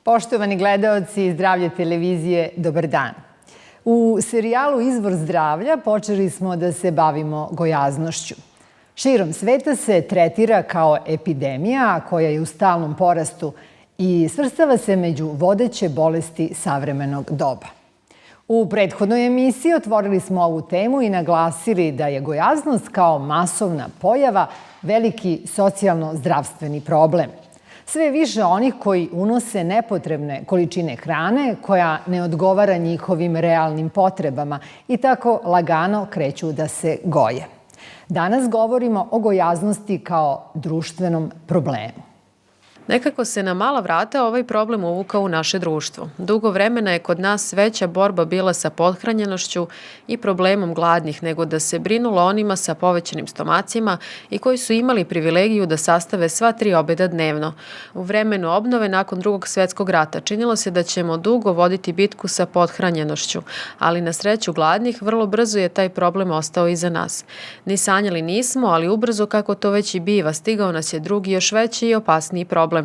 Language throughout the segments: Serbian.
Poštovani gledaoci Zdravlje televizije, dobar dan. U serijalu Izvor zdravlja počeli smo da se bavimo gojaznošću. Širom sveta se tretira kao epidemija koja je u stalnom porastu i svrstava se među vodeće bolesti savremenog doba. U prethodnoj emisiji otvorili smo ovu temu i naglasili da je gojaznost kao masovna pojava veliki socijalno-zdravstveni problem. Sve više onih koji unose nepotrebne količine hrane koja ne odgovara njihovim realnim potrebama i tako lagano kreću da se goje. Danas govorimo o gojaznosti kao društvenom problemu. Nekako se na mala vrata ovaj problem uvukao u naše društvo. Dugo vremena je kod nas veća borba bila sa pothranjenošću i problemom gladnih nego da se brinulo onima sa povećanim stomacima i koji su imali privilegiju da sastave sva 3 obeda dnevno. U vremenu obnove nakon Drugog svjetskog rata činilo se da ćemo dugo voditi bitku sa pothranjenošću, ali na sreću gladnih vrlo brzo je taj problem ostao iza nas. Ni sanjali nismo, ali ubrzo kako to već i biva, stigao nas je drugi još veći i opasniji problem.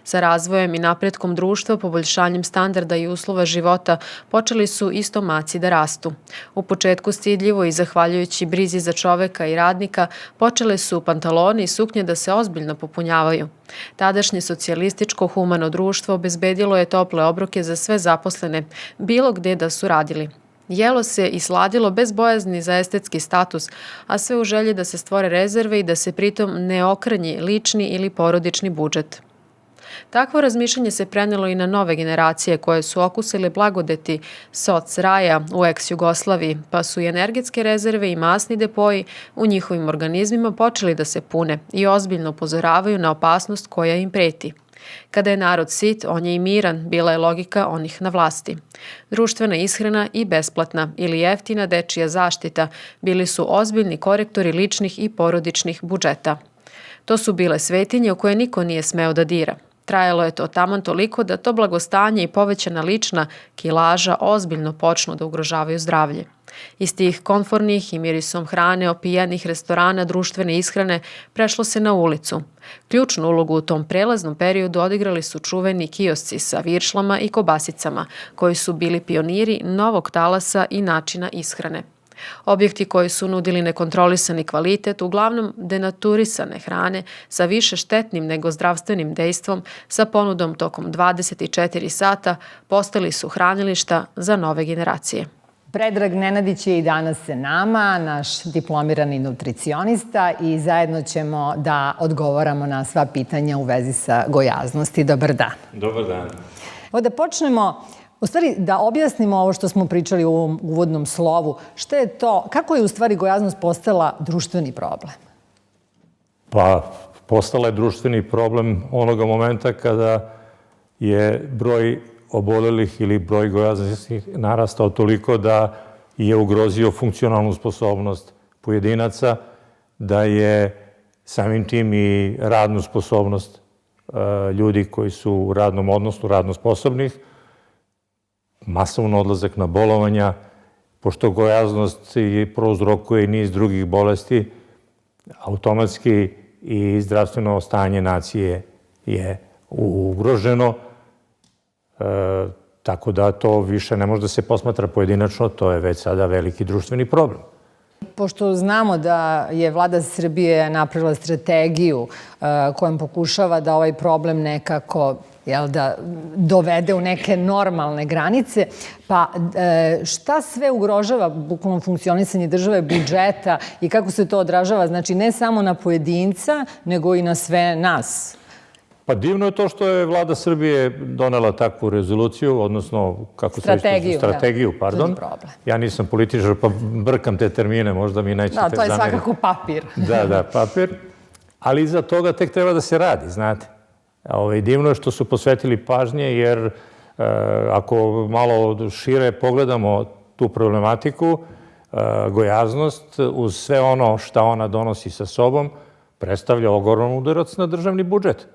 Sa razvojem i napretkom društva, poboljšanjem standarda i uslova života počeli su i stomaci da rastu. U početku stidljivo i zahvaljujući brizi za čoveka i radnika počele su pantaloni i suknje da se ozbiljno popunjavaju. Tadašnje socijalističko humano društvo obezbedilo je tople obroke za sve zaposlene, bilo gde da su radili. Jelo se i sladilo bez bojazni za estetski status, a sve u želji da se stvore rezerve i da se pritom ne okrnji lični ili porodični budžet. Takvo razmišljanje se prenelo i na nove generacije koje su okusile blagodeti soc raja u ex-Jugoslaviji, pa su i energetske rezerve i masni depoji u njihovim organizmima počeli da se pune i ozbiljno upozoravaju na opasnost koja im preti. Kada je narod sit, on je i miran, bila je logika onih na vlasti. Društvena ishrana i besplatna ili jeftina dečija zaštita bili su ozbiljni korektori ličnih i porodičnih budžeta. To su bile svetinje u koje niko nije smeo da dira. Trajalo je to taman toliko da to blagostanje i povećana lična kilaža ozbiljno počnu da ugrožavaju zdravlje. Iz tih komfornih i mirisom hrane opijanih restorana društvene ishrane prešlo se na ulicu. Ključnu ulogu u tom prelaznom periodu odigrali su čuveni kiosci sa viršlama i kobasicama, koji su bili pioniri novog talasa i načina ishrane. Objekti koji su nudili nekontrolisani kvalitet, uglavnom denaturisane hrane sa više štetnim nego zdravstvenim dejstvom, sa ponudom tokom 24 sata, postali su hranilišta za nove generacije. Predrag Nenadić je i danas sa nama, naš diplomirani nutricionista, i zajedno ćemo da odgovaramo na sva pitanja u vezi sa gojaznosti. Dobar dan. Dobar dan. Evo da počnemo, u stvari da objasnimo ovo što smo pričali u ovom uvodnom slovu. Šta je to, kako je u stvari gojaznost postala društveni problem? Pa, postala je društveni problem onoga momenta kada je broj obolelih ili broj gojaznosti narastao toliko da je ugrozio funkcionalnu sposobnost pojedinaca, da je samim tim i radnu sposobnost ljudi koji su u radnom odnosu, radno sposobnih, masovno odlazak na bolovanja, pošto gojaznost prouzrokuje i niz drugih bolesti, automatski i zdravstveno stanje nacije je ugroženo, tako da to više ne može da se posmatra pojedinačno, to je već sada veliki društveni problem. Pošto znamo da je Vlada Srbije napravila strategiju kojom pokušava da ovaj problem nekako da dovede u neke normalne granice, pa šta sve ugrožava bukvalno funkcionisanje države, budžeta i kako se to odražava, znači ne samo na pojedinca, nego i na sve nas? Pa divno je to što je Vlada Srbije donela takvu rezoluciju, odnosno strategiju, pardon. Ja nisam političar, pa brkam te termine, možda mi nećete zameriti. Da, to je svakako papir. Da, papir. Ali iza toga tek treba da se radi, znate. Divno je što su posvetili pažnje, jer ako malo šire pogledamo tu problematiku, gojaznost uz sve ono što ona donosi sa sobom predstavlja ogroman udarac na državni budžet.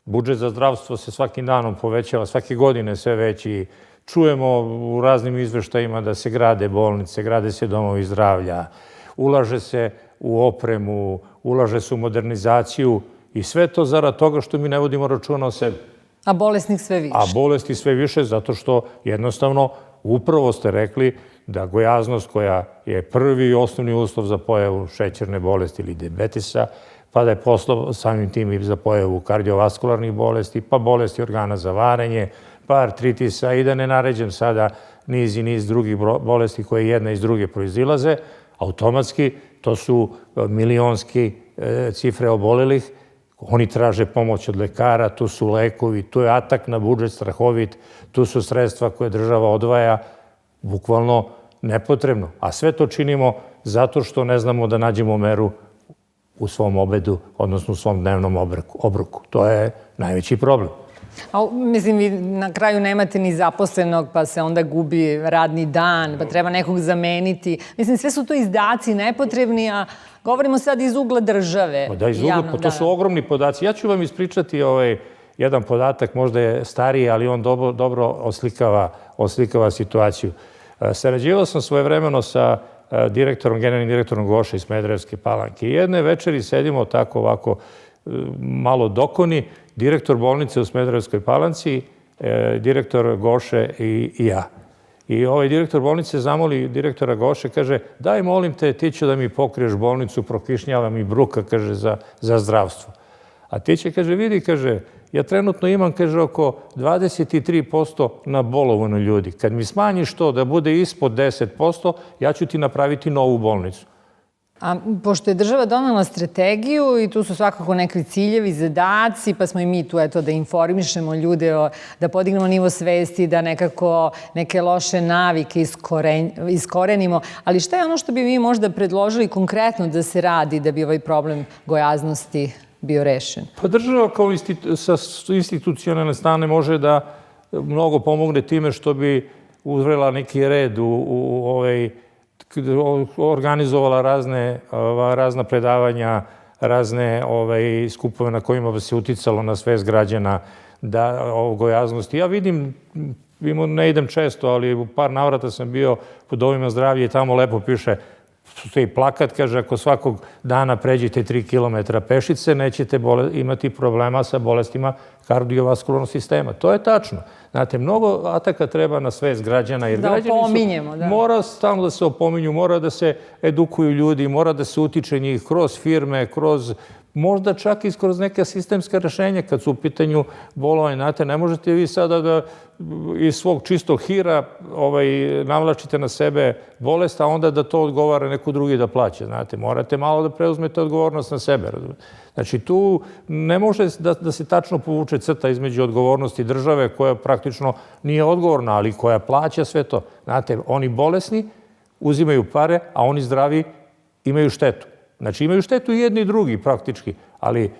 Budžet za zdravstvo se svakim danom povećava, svake godine sve veći. Čujemo u raznim izveštajima da se grade bolnice, grade se domovi zdravlja, ulaže se u opremu, ulaže se u modernizaciju i sve to zarad toga što mi ne vodimo računa o sebi. A bolesnih sve više. A bolesti sve više zato što jednostavno upravo ste rekli da gojaznost koja je prvi i osnovni uslov za pojavu šećerne bolesti ili dijabetesa, pa da je poslov samim tim i za pojavu kardiovaskularnih bolesti, pa bolesti organa za varenje, pa artritisa i da ne naređem sada niz i niz drugih bolesti koje jedna iz druge proizilaze, automatski to su milionski cifre obolelih, oni traže pomoć od lekara, tu su lekovi, tu je atak na budžet strahovit, tu su sredstva koje država odvaja, bukvalno nepotrebno. A sve to činimo zato što ne znamo da nađemo meru u svom obedu, odnosno u svom dnevnom obroku. To je najveći problem. A, mislim, vi na kraju nemate ni zaposlenog, pa se onda gubi radni dan, pa treba nekog zameniti. Mislim, sve su to izdaci nepotrebni, a govorimo sad iz ugla države. Da, iz ugla, to su ogromni podaci. Ja ću vam ispričati jedan podatak, možda je stariji, ali on dobro oslikava situaciju. Sarađivao sam svojevremeno sa generalnim direktorom Goše iz Smederevske Palanke. I jedne večeri sedimo tako ovako malo dokoni, direktor bolnice u Smederevskoj Palanci, direktor Goše i ja. I ovaj direktor bolnice zamoli direktora Goše, kaže, daj molim te, ti ću da mi pokriješ bolnicu, prokišnjava mi bruka, kaže, za zdravstvo. A ti će, kaže, vidi, kaže, ja trenutno imam, kaže, oko 23% na bolovanju ljudi. Kad mi smanjiš to da bude ispod 10%, ja ću ti napraviti novu bolnicu. A pošto je država donela strategiju i tu su svakako neki ciljevi, zadaci, pa smo i mi tu eto da informišemo ljude, da podignemo nivo svesti, da nekako neke loše navike iskorenimo. Ali šta je ono što bi mi možda predložili konkretno da se radi da bi ovaj problem gojaznosti bio rešen? Pa država kao sa institucionalne strane može da mnogo pomogne time što bi uvela neki red organizovala razna predavanja, razne skupove na kojima bi se uticalo na svest građana o gojaznosti. Ja vidim, ne idem često, ali u par navrata sam bio po domovima zdravlja i tamo lepo piše, stoji plakat, kaže, ako svakog dana pređete 3 kilometra pešice, nećete imati problema sa bolestima kardiovaskularnog sistema. To je tačno. Znate, mnogo ataka treba na svest građana. Da opominjemo, da. Mora stalno da se opominju, mora da se edukuju ljudi, mora da se utiče njih kroz firme, možda čak i kroz neka sistemska rešenja kad su u pitanju bolovanja. Znate, ne možete vi sada da iz svog čistog hira navlačite na sebe bolest, a onda da to odgovara neko drugi da plaća. Znate, morate malo da preuzmete odgovornost na sebe. Znači, tu ne može da se tačno povuče crta između odgovornosti države koja praktično nije odgovorna, ali koja plaća sve to. Znate, oni bolesni uzimaju pare, a oni zdravi imaju štetu. Znači, imaju štetu i jedni i drugi praktički, ali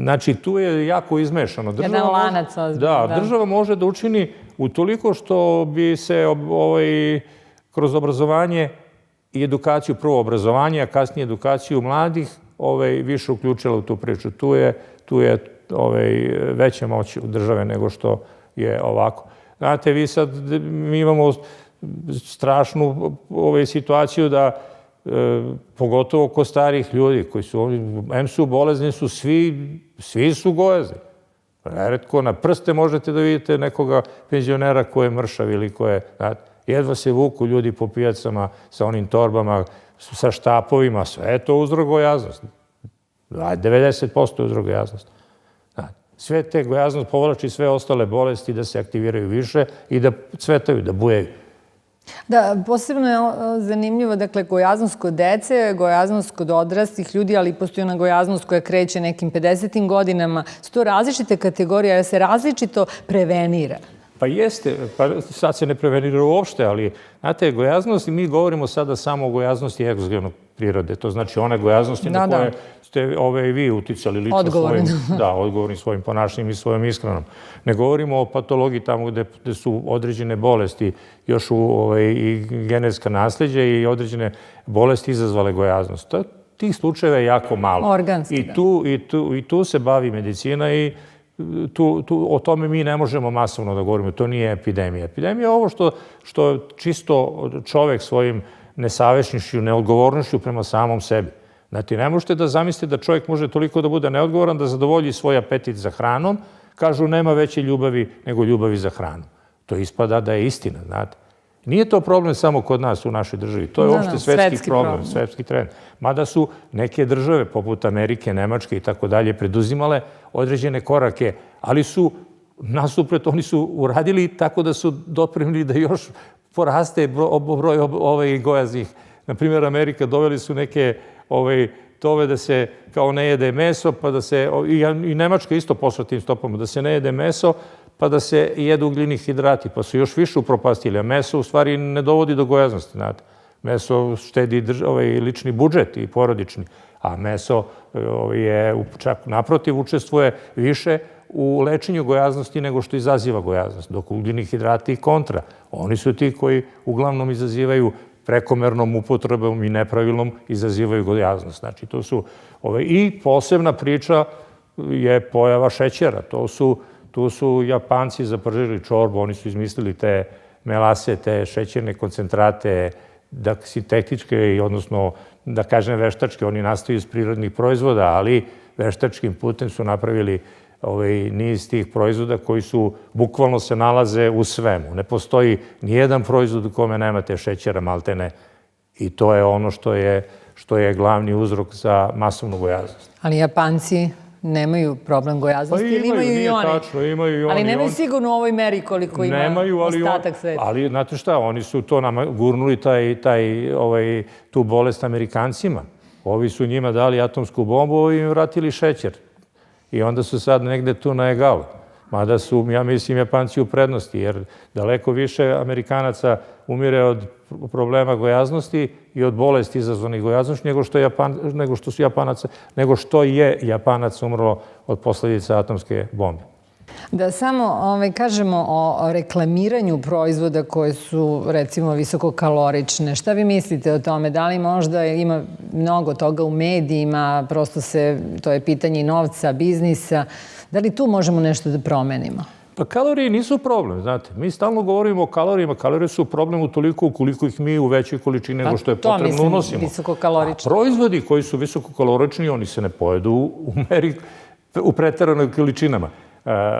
znači, tu je jako izmešano. Jedan lanac. Da, država može da učini utoliko što bi se kroz obrazovanje i edukaciju, prvo obrazovanje, a kasnije edukaciju mladih, više uključila u tu priču. Tu je veća moć u države nego što je ovako. Znate, mi imamo strašnu situaciju da pogotovo kod starih ljudi koji su bolezni, svi su gojazni. Retko na prste možete da vidite nekoga penzionera koji je mršav ili koji je, jedva se vuku ljudi po pijacama sa onim torbama, sa štapovima, sve je to uzrok gojaznosti. 90% je uzrok gojaznosti. Sve te gojaznost povlači sve ostale bolesti da se aktiviraju više i da cvetaju, da bujaju. Da, posebno je zanimljivo, dakle, gojaznost kod dece, gojaznost kod odraslih ljudi, ali postoji ona gojaznost koja kreće nekim 50. godinama. Su to različite kategorije, jer se različito prevenira. Pa jeste, sad se ne prevenira uopšte, ali, znate, gojaznost, mi govorimo sada samo o gojaznosti egzogenog prirode, to znači one gojaznosti na koje ste vi uticali lično svojim, odgovorni svojim ponašanjem i svojom ishranom. Ne govorimo o patologiji tamo gde su određene bolesti, još i genetska nasljeđa i određene bolesti izazvale gojaznost. Tih slučajeva je jako malo. Organski, da. I tu se bavi medicina i o tome mi ne možemo masovno da govorimo, to nije epidemija. Epidemija je ovo što čisto čovek svojim nesavešnošću, neodgovornošću prema samom sebi. Znate, ne možete da zamislite da čovjek može toliko da bude neodgovoran, da zadovolji svoj apetit za hranom, kažu nema veće ljubavi nego ljubavi za hranu. To ispada da je istina, znate. Nije to problem samo kod nas u našoj državi, to je uopšte svetski problem, svetski trend. Mada su neke države, poput Amerike, Nemačke i tako dalje, preduzimale određene korake, ali su, nasuprot, oni su uradili tako da su doprinuli da još poraste broj gojaznih. Naprimjer, Amerika doveli su neke tove da se kao ne jede meso, pa da se, i Nemačka isto pošla tim stopama, da se ne jede meso, pa da se jedu ugljeni hidrati, pa su još više upropastili, a meso u stvari ne dovodi do gojaznosti, znate. Meso štedi lični budžet i porodični, a meso je, čak naprotiv, učestvuje više u lečenju gojaznosti nego što izaziva gojaznost, dok ugljeni hidrati i kontra. Oni su ti koji uglavnom izazivaju prekomernom upotrebom i nepravilnom izazivaju gojaznost. Znači, to su... I posebna priča je pojava šećera. Tu su Japanci zapržili čorbu, oni su izmislili te melase, te šećerne koncentrate, sintetičke, odnosno, da kažem, veštačke. Oni nastaju iz prirodnih proizvoda, ali veštačkim putem su napravili niz tih proizvoda koji su, bukvalno se nalaze u svemu. Ne postoji nijedan proizvod u kome nemate šećera, maltene. I to je ono što je glavni uzrok za masovnu gojaznost. Ali Japanci nemaju problem gojaznosti ili imaju i oni? Tačno, imaju i oni. Ali nemaju sigurno u ovoj meri koliko ima ostatak sveta. Ali, znate šta, oni su to nama gurnuli tu bolest Amerikancima. Ovi su njima dali atomsku bombu, ovi im vratili šećer. I onda su sad negde tu na egalu. Mada su, ja mislim, Japanci u prednosti, jer daleko više Amerikanaca umire od problema gojaznosti i od bolesti izazvanih gojaznošću nego što je Japanac umrlo od posljedica atomske bombe. Da samo kažemo o reklamiranju proizvoda koje su, recimo, visokokalorične. Šta vi mislite o tome? Da li možda ima mnogo toga u medijima, prosto to je pitanje novca, biznisa. Da li tu možemo nešto da promenimo? Pa kalorije nisu problem, znate. Mi stalno govorimo o kalorijama. Kalorije su problem utoliko ukoliko ih mi u većoj količini nego što je potrebno unosimo. To mislim visokokalorične. A proizvodi koji su visokokalorični, oni se ne pojedu u preteranoj količinama.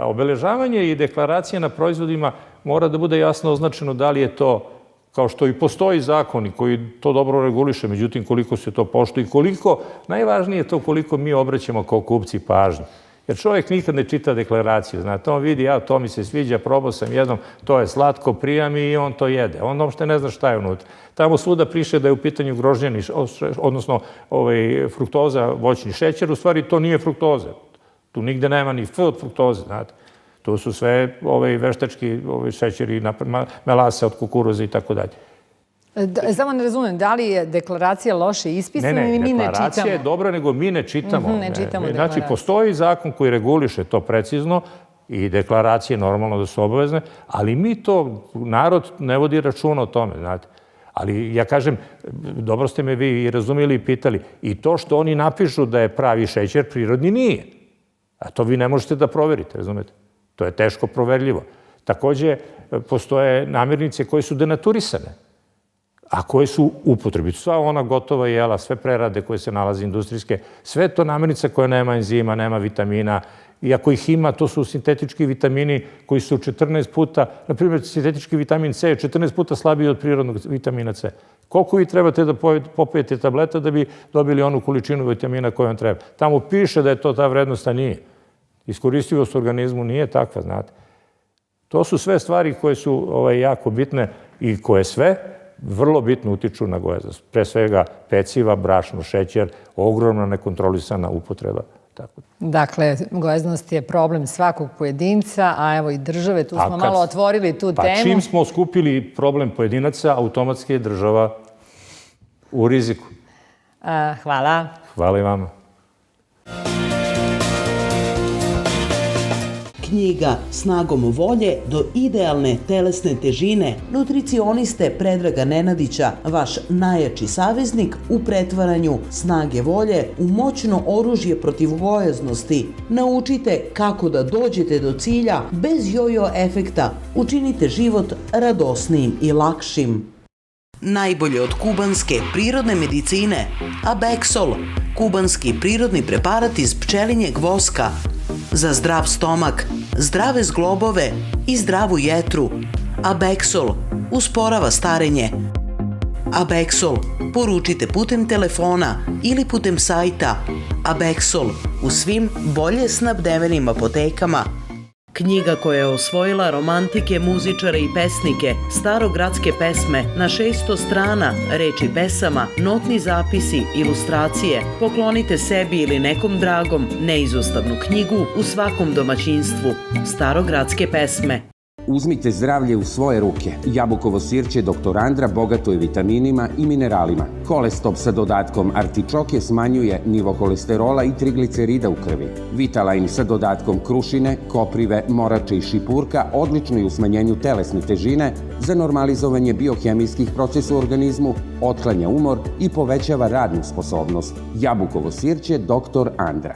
Obeležavanje i deklaracija na proizvodima mora da bude jasno označeno da li je to, kao što i postoji zakoni koji to dobro reguliše, međutim koliko se to poštuje i koliko, najvažnije je to koliko mi obraćamo kao kupci pažnju. Jer čovjek nikad ne čita deklaraciju, znate, on vidi, to mi se sviđa, probao sam jednom, to je slatko, prija mi i on to jede. On uopšte ne zna šta je unutra. Tamo svuda piše da je u pitanju grožđeni, odnosno fruktoza, voćni šećer, u stvari to nije fruktoza. Tu nigde nema ni F od fruktoze, znate. Tu su sve veštački šećeri, melase od kukuruza i tako dalje. Samo ne razumem, da li je deklaracija loše ispisana ili mi ne čitamo? Ne, deklaracija je dobra, nego mi ne čitamo. Ne čitamo deklaraciju. Znači, postoji zakon koji reguliše to precizno i deklaracije normalno da su obavezne, ali mi to, narod ne vodi računa o tome, znate. Ali ja kažem, dobro ste me vi i razumeli i pitali, i to što oni napišu da je pravi šećer, prirodni nije. A to vi ne možete da proverite, razumete? To je teško proverljivo. Takođe, postoje namirnice koje su denaturisane, a koje su upotrebi. Sva ona gotova jela, sve prerade koje se nalaze industrijske, sve to namirnice koje nema enzima, nema vitamina, i ako ih ima, to su sintetički vitamini koji su 14 puta, na primjer, sintetički vitamin C je 14 puta slabiji od prirodnog vitamina C. Koliko vi trebate da popijete tableta da bi dobili onu količinu vitamina koju vam treba? Tamo piše da je to ta vrednost, a nije. Iskoristivost u organizmu nije takva, znate. To su sve stvari koje su jako bitne i koje sve vrlo bitno utiču na gojaznost. Pre svega peciva, brašno, šećer, ogromna nekontrolisana upotreba. Dakle, gojaznost je problem svakog pojedinca, a evo i države, tu smo malo otvorili tu temu. Pa čim smo skupili problem pojedinaca, automatski je država u riziku. Hvala. Hvala i vama. Knjiga Snagom volje do idealne telesne težine nutricioniste Predraga Nenadića, vaš najjači saveznik u pretvaranju snage volje u moćno oružje protiv gojaznosti. Naučite kako da dođete do cilja bez jojo efekta. Učinite život radosnijim i lakšim. Najbolje od kubanske prirodne medicine Abexol, kubanski prirodni preparat iz pčelinjeg voska. Za zdrav stomak, zdrave zglobove i zdravu jetru. Abexol usporava starenje. Abexol poručite putem telefona ili putem sajta Abexol u svim bolje snabdevenim apotekama. Knjiga koja je osvojila romantike, muzičare i pesnike, starogradske pesme na 600 strana, reči pesama, notni zapisi, ilustracije. Poklonite sebi ili nekom dragom neizostavnu knjigu u svakom domaćinstvu. Starogradske pesme. Uzmite zdravlje u svoje ruke. Jabukovo sirće Dr. Andra bogato je vitaminima i mineralima. Kolestop sa dodatkom artičoke smanjuje nivo holesterola i triglicerida u krvi. Vitalain sa dodatkom krušine, koprive, morače i šipurka odlično je u smanjenju telesne težine, za normalizovanje biohemijskih procesa u organizmu, otklanja umor i povećava radnu sposobnost. Jabukovo sirće Dr. Andra.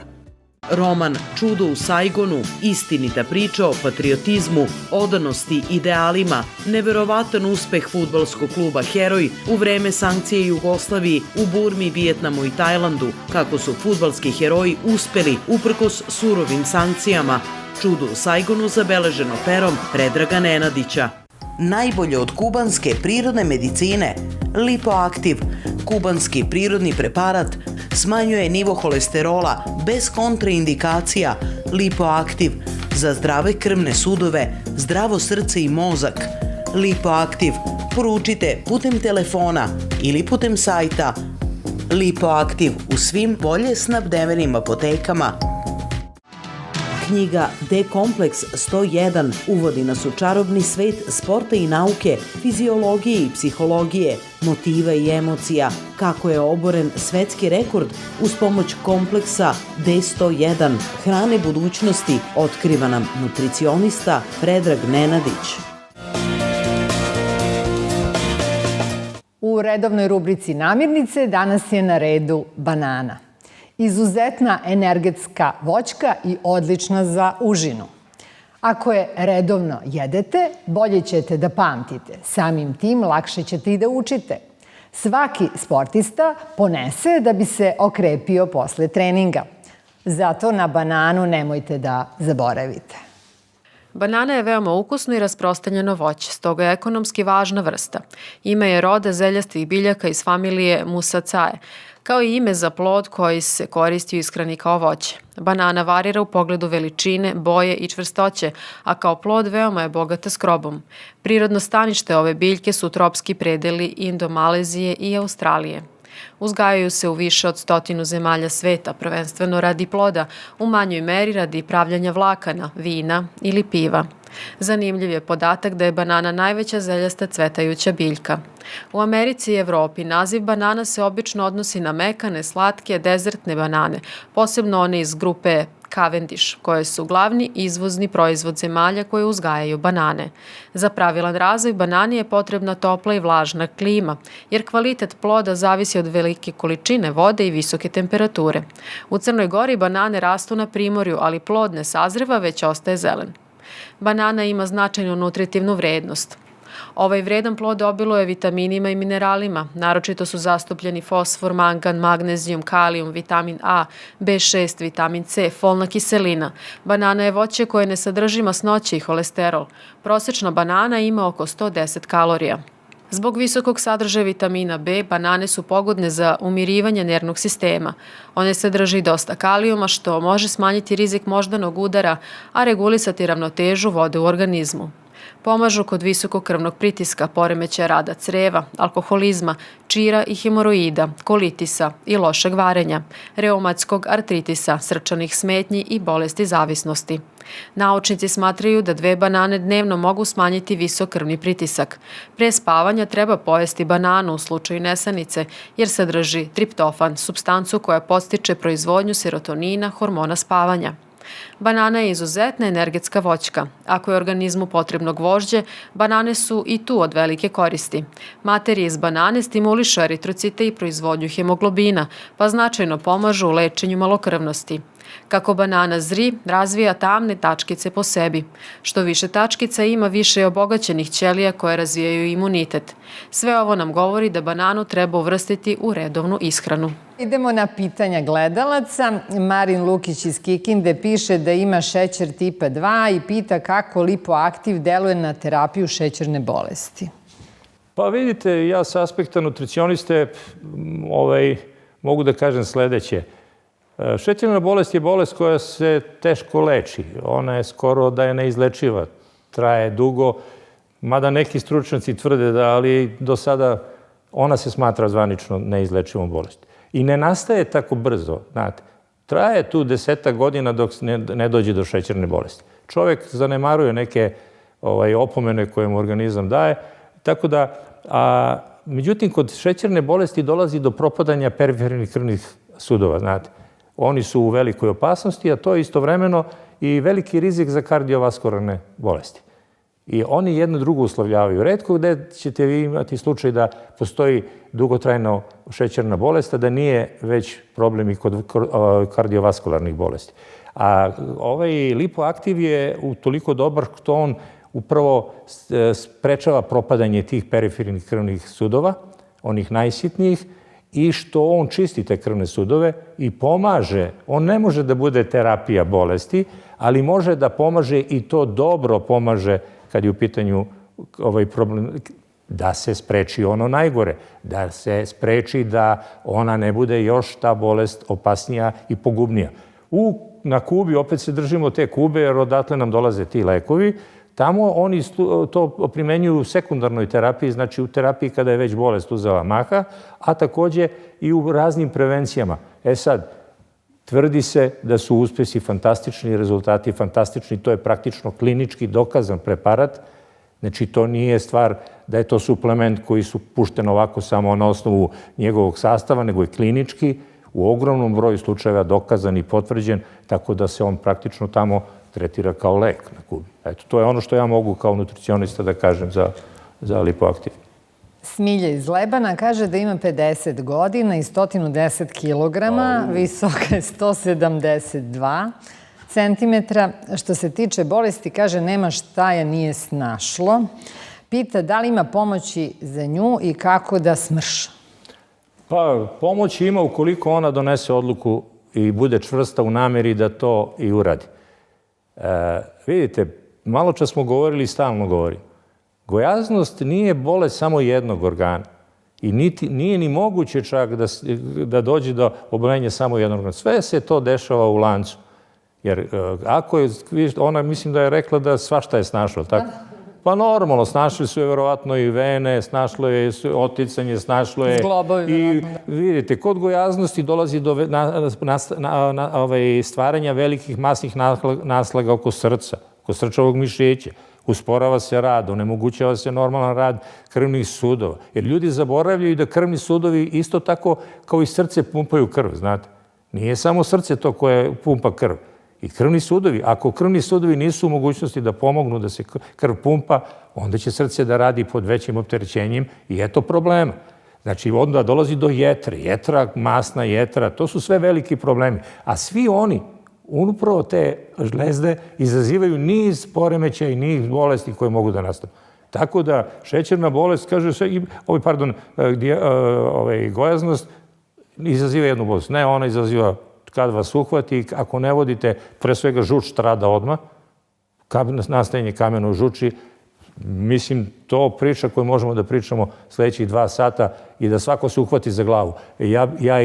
Roman Čudo u Saigonu, istinita priča o patriotizmu, odanosti, idealima, neverovatan uspeh fudbalskog kluba Heroj u vreme sankcije Jugoslaviji, u Burmi, Vijetnamu i Tajlandu, kako su fudbalski heroji uspeli uprkos surovim sankcijama. Čudo u Saigonu zabeleženo perom Predraga Nenadića. Najbolje od kubanske prirodne medicine, Lipoaktiv, kubanski prirodni preparat, smanjuje nivo holesterola bez kontraindikacija. Lipoaktiv za zdrave krvne sudove, zdravo srce i mozak. Lipoaktiv poručite putem telefona ili putem sajta Lipoaktiv u svim bolje snabdevenim apotekama. Knjiga D-kompleks 101 uvodi nas u čarobni svet sporta i nauke, fiziologije i psihologije, motiva i emocija, kako je oboren svetski rekord uz pomoć kompleksa D101, hrane budućnosti, otkriva nam nutricionista Predrag Nenadić. U redovnoj rubrici Namirnice danas je na redu banana. Izuzetna energetska voćka i odlična za užinu. Ako je redovno jedete, bolje ćete da pamtite. Samim tim lakše ćete i da učite. Svaki sportista ponese da bi se okrepio posle treninga. Zato na bananu nemojte da zaboravite. Banana je veoma ukusno i rasprostranjeno voće, stoga je ekonomski važna vrsta. Ime je roda zeljastih biljaka iz familije Musaceae, kao i ime za plod koji se koristi u ishrani kao voće. Banana varira u pogledu veličine, boje i čvrstoće, a kao plod veoma je bogata skrobom. Prirodno stanište ove biljke su tropski predeli Indo-Malezije i Australije. Uzgajaju se u više od 100 zemalja sveta, prvenstveno radi ploda, u manjoj meri radi pravljanja vlakana, vina ili piva. Zanimljiv je podatak da je banana najveća zeljasta cvetajuća biljka. U Americi i Evropi naziv banana se obično odnosi na mekane, slatke, dezertne banane, posebno one iz grupe Cavendish, koje su glavni izvozni proizvod zemalja koje uzgajaju banane. Za pravilan razvoj banani je potrebna topla i vlažna klima, jer kvalitet ploda zavisi od velike količine vode i visoke temperature. U Crnoj Gori banane rastu na primorju, ali plod ne sazreva, već ostaje zelen. Banana ima značajnu nutritivnu vrednost. Ovaj vredan plod obiluje vitaminima i mineralima, naročito su zastupljeni fosfor, mangan, magnezijum, kalijum, vitamin A, B6, vitamin C, folna kiselina. Banana je voće koje ne sadrži masnoće i holesterol. Prosečna banana ima oko 110 kalorija. Zbog visokog sadržaja vitamina B, banane su pogodne za umirivanje nervnog sistema. One sadrže i dosta kalijuma, što može smanjiti rizik moždanog udara, a regulisati ravnotežu vode u organizmu. Pomažu kod visokog krvnog pritiska, poremećaja rada creva, alkoholizma, čira i hemoroida, kolitisa i lošeg varenja, reumatskog artritisa, srčanih smetnji i bolesti zavisnosti. Naučnici smatraju da 2 banane dnevno mogu smanjiti visok krvni pritisak. Pre spavanja treba pojesti bananu u slučaju nesanice, jer sadrži triptofan, supstancu koja podstiče proizvodnju serotonina, hormona spavanja. Banana je izuzetna energetska voćka. Ako je organizmu potrebno gvožđe, banane su i tu od velike koristi. Materija iz banane stimuliše eritrocite i proizvodnju hemoglobina, pa značajno pomažu u lečenju malokrvnosti. Kako banana zri, razvija tamne tačkice po sebi. Što više tačkica ima, više je obogaćenih ćelija koje razvijaju imunitet. Sve ovo nam govori da bananu treba uvrstiti u redovnu ishranu. Idemo na pitanja gledalaca. Marin Lukić iz Kikinde piše da ima šećer tipa 2 i pita kako Lipoaktiv deluje na terapiju šećerne bolesti. Pa vidite, ja sa aspekta nutricioniste mogu da kažem sledeće. Šećerna bolest je bolest koja se teško leči. Ona je skoro da je neizlečiva. Traje dugo, mada neki stručnjaci tvrde da, ali do sada ona se smatra zvanično neizlečivom bolesti. I ne nastaje tako brzo, znate. Traje tu 10 godina dok ne dođe do šećerne bolesti. Čovjek zanemaruje neke opomene koje mu organizam daje, tako da, međutim, kod šećerne bolesti dolazi do propadanja perifernih krvnih sudova, znate. Oni su u velikoj opasnosti, a to je istovremeno i veliki rizik za kardiovaskularne bolesti. I oni jedno drugo uslovljavaju. Retko gde ćete vi imati slučaj da postoji dugotrajna šećerna bolest, a da nije već problem i kod kardiovaskularnih bolesti. A ovaj Lipoaktiv je toliko dobar što on upravo sprečava propadanje tih perifernih krvnih sudova, onih najsitnijih, i što on čisti te krvne sudove i pomaže. On ne može da bude terapija bolesti, ali može da pomaže i to dobro pomaže kad je u pitanju ovaj problem, da se spreči ono najgore, da se spreči da ona ne bude još ta bolest opasnija i pogubnija. Na Kubi, opet se držimo te Kube, jer odatle nam dolaze ti lekovi, tamo oni to primenjuju u sekundarnoj terapiji, znači u terapiji kada je već bolest uzela maha, a takođe i u raznim prevencijama. Sad, tvrdi se da su uspesi fantastični, rezultati fantastični, to je praktično klinički dokazan preparat, znači to nije stvar da je to suplement koji su pušten ovako samo na osnovu njegovog sastava, nego je klinički, u ogromnom broju slučajeva dokazan i potvrđen, tako da se on praktično tamo tretira kao lek na Kubi. Eto, to je ono što ja mogu kao nutricionista da kažem za Lipoaktiv. Smilja iz Lebana kaže da ima 50 godina i 110 kilograma, visoka je 172 centimetra. Što se tiče bolesti, kaže nema šta je nije snašlo. Pita da li ima pomoći za nju i kako da smrša. Pa, pomoći ima ukoliko ona donese odluku i bude čvrsta u nameri da to i uradi. Vidite, malo čas smo govorili i stalno govorimo. Gojaznost nije bolest samo jednog organa i nije ni moguće čak da dođe do oboljenja samo jednog organa. Sve se to dešava u lancu. Jer ako je, ona mislim da je rekla da svašta je snašlo, tako? Pa normalno, snašli su je verovatno i vene, snašlo je oticanje, snašlo je i vidite, kod gojaznosti dolazi do stvaranja velikih masnih naslaga oko srca, oko srčavog mišića. Usporava se rad, onemogućava se normalan rad krvnih sudova. Jer ljudi zaboravljaju da krvni sudovi isto tako kao i srce pumpaju krv, znate. Nije samo srce to koje pumpa krv. I krvni sudovi, ako krvni sudovi nisu u mogućnosti da pomognu da se krv pumpa, onda će srce da radi pod većim opterećenjem i eto problema. Znači, onda dolazi do jetre, jetra, masna jetra, to su sve veliki problemi. A svi oni, upravo te žlezde, izazivaju niz poremećaja i niz bolesti koje mogu da nastanu. Tako da, šećerna bolest, kaže se, gojaznost izaziva jednu bolest. Ne, ona izaziva kad vas uhvati, ako ne vodite, pre svega žuč strada odmah, nastajanje kamena u žuči, mislim, to priča koju možemo da pričamo sledećih 2 sata i da svako se uhvati za glavu. Ja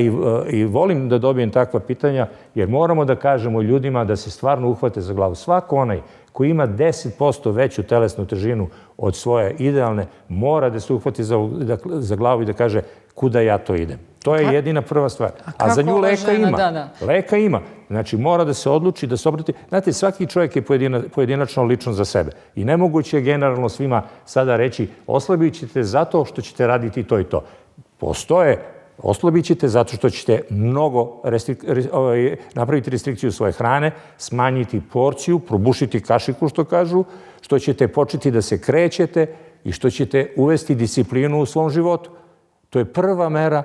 i volim da dobijem takva pitanja, jer moramo da kažemo ljudima da se stvarno uhvate za glavu. Svako onaj koji ima 10% veću telesnu težinu od svoje idealne, mora da se uhvati za glavu i da kaže kuda ja to idem. To je jedina prva stvar. A za nju leka ima. Leka ima. Znači, mora da se odluči, da se obrati. Znate, svaki čovjek je pojedinačno lično za sebe. I nemoguće je generalno svima sada reći oslabit ćete zato što ćete raditi to i to. Postoje, oslabit ćete zato što ćete mnogo napraviti restrikciju svoje hrane, smanjiti porciju, probušiti kašiku, što kažu, što ćete početi da se krećete i što ćete uvesti disciplinu u svom životu. To je prva mera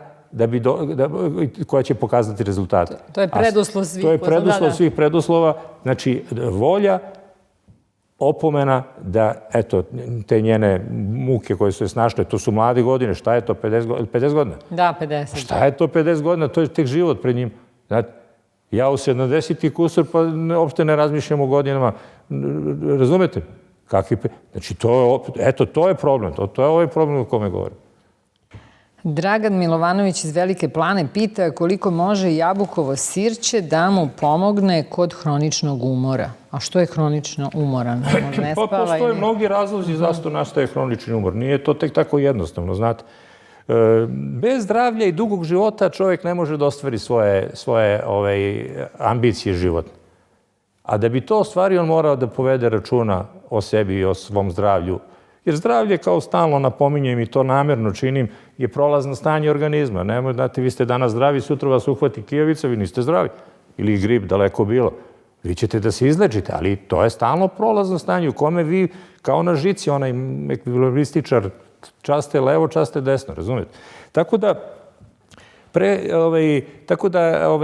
koja će pokazati rezultate. To je preduslov svih. To je preduslov svih preduslova. Znači, volja, opomena da, eto, te njene muke koje su je snašle, to su mlade godine, šta je to, 50 godina? Da, 50. Šta je to 50 godina? To je tek život pred njim. Znate, ja u 70. kusur, pa uopšte ne razmišljam o godinama. Razumete? Znači, to je problem. To je ovaj problem o kome govorim. Dragan Milovanović iz Velike Plane pita koliko može jabukovo sirće da mu pomogne kod hroničnog umora. A što je hronično umoran? Ne Pa spava postoje ili... mnogi razlozi zašto nastaje hronični umor. Nije to tek tako jednostavno, znate. Bez zdravlja i dugog života čovjek ne može da ostvari svoje ambicije životne. A da bi to ostvario, on mora da povede računa o sebi i o svom zdravlju. Jer zdravlje, kao stalno napominjem i to namjerno činim, je prolazno stanje organizma. Nemoj, znate, vi ste danas zdravi, sutra vas uhvati kijovica, vi niste zdravi. Ili grip, daleko bilo. Vi ćete da se izlečite, ali to je stalno prolazno stanje u kome vi, kao na žici, onaj ekvilibrističar, časte levo, časte desno, razumijete? Tako da,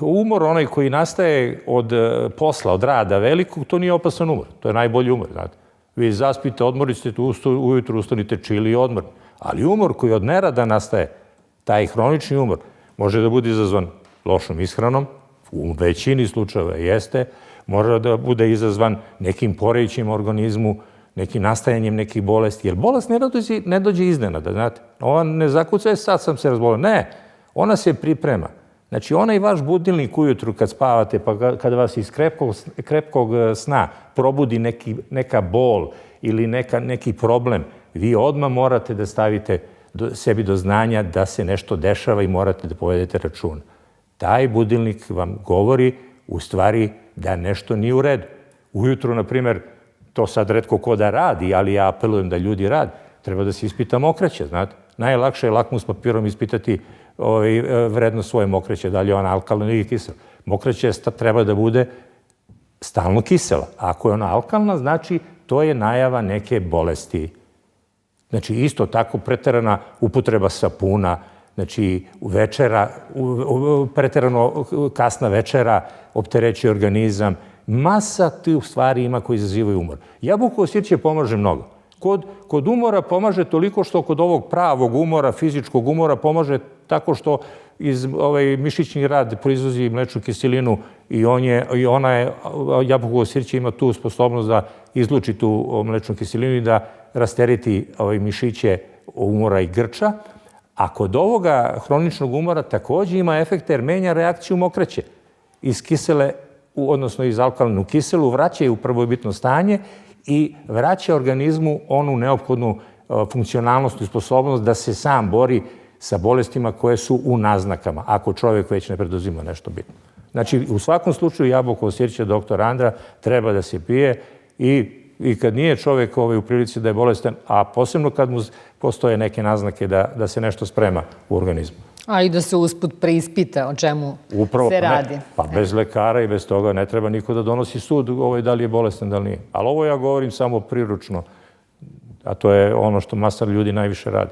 umor onaj koji nastaje od posla, od rada velikog, to nije opasan umor. To je najbolji umor, znate. Vi zaspite, odmorite, ujutru ustanite čili i odmorni. Ali umor koji od nerada nastaje, taj hronični umor, može da bude izazvan lošom ishranom, u većini slučajeva jeste, može da bude izazvan nekim poremećajem organizmu, nekim nastajanjem nekih bolesti, jer bolest ne dođe iznenada, znate. Ova ne zakuca, sad sam se razbolio. Ne, ona se priprema. Znači, onaj vaš budilnik ujutru kad spavate, pa kada vas iz krepkog sna probudi neka bol ili neki problem, vi odmah morate da stavite sebi do znanja da se nešto dešava i morate da povedete račun. Taj budilnik vam govori u stvari da nešto nije u redu. Ujutru, na primjer, to sad retko ko da radi, ali ja apelujem da ljudi radi, treba da se ispita mokraće, znate. Najlakše je lakmus papirom ispitati vrednost svoje mokraće, da li je ona alkalna ili kisela. Mokraće treba da bude stalno kisela. Ako je ona alkalna, znači to je najava neke bolesti. Znači, isto tako preterana upotreba sapuna, znači preterano kasna večera opterećuje organizam. Masa tih stvari ima koji izazivaju umor. Jabukovo sirće pomaže mnogo. Kod umora pomaže toliko što kod ovog pravog umora, fizičkog umora, pomaže tako što iz mišićni rad proizvozi mlečnu kiselinu i jabukovo sirće ima tu sposobnost da izluči tu mlečnu kiselinu i da rastereti mišiće umora i grča. A kod ovoga hroničnog umora takođe ima efekte jer menja reakciju mokraće. Iz kisele, odnosno iz alkalnu kiselu, vraća je u prvobitno stanje i vraća organizmu onu neophodnu funkcionalnost i sposobnost da se sam bori sa bolestima koje su u naznakama, ako čovjek već ne preduzima nešto bitno. Znači, u svakom slučaju jabukovo sirće doktor Andra treba da se pije i kad nije čovjek u prilici da je bolestan, a posebno kad mu postoje neke naznake da se nešto sprema u organizmu. A i da se usput preispita o čemu se radi. Pa bez lekara i bez toga ne treba niko da donosi sud da li je bolestan, da li nije. Ali ovo ja govorim samo priručno, a to je ono što masa ljudi najviše radi.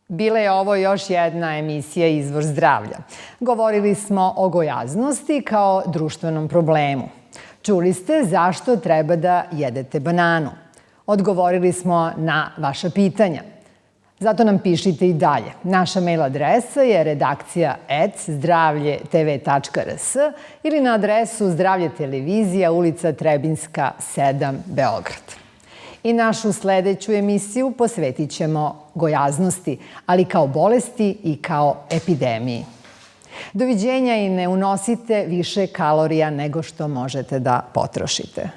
Bila je ovo još jedna emisija Izvor zdravlja. Govorili smo o gojaznosti kao društvenom problemu. Čuli ste zašto treba da jedete bananu. Odgovorili smo na vaša pitanja. Zato nam pišite i dalje. Naša mail adresa je redakcija@zdravljetv.rs ili na adresu Zdravlje televizija, ulica Trebinska, 7, Beograd. I našu sledeću emisiju posvetit ćemo gojaznosti, ali kao bolesti i kao epidemiji. Doviđenja i ne unosite više kalorija nego što možete da potrošite.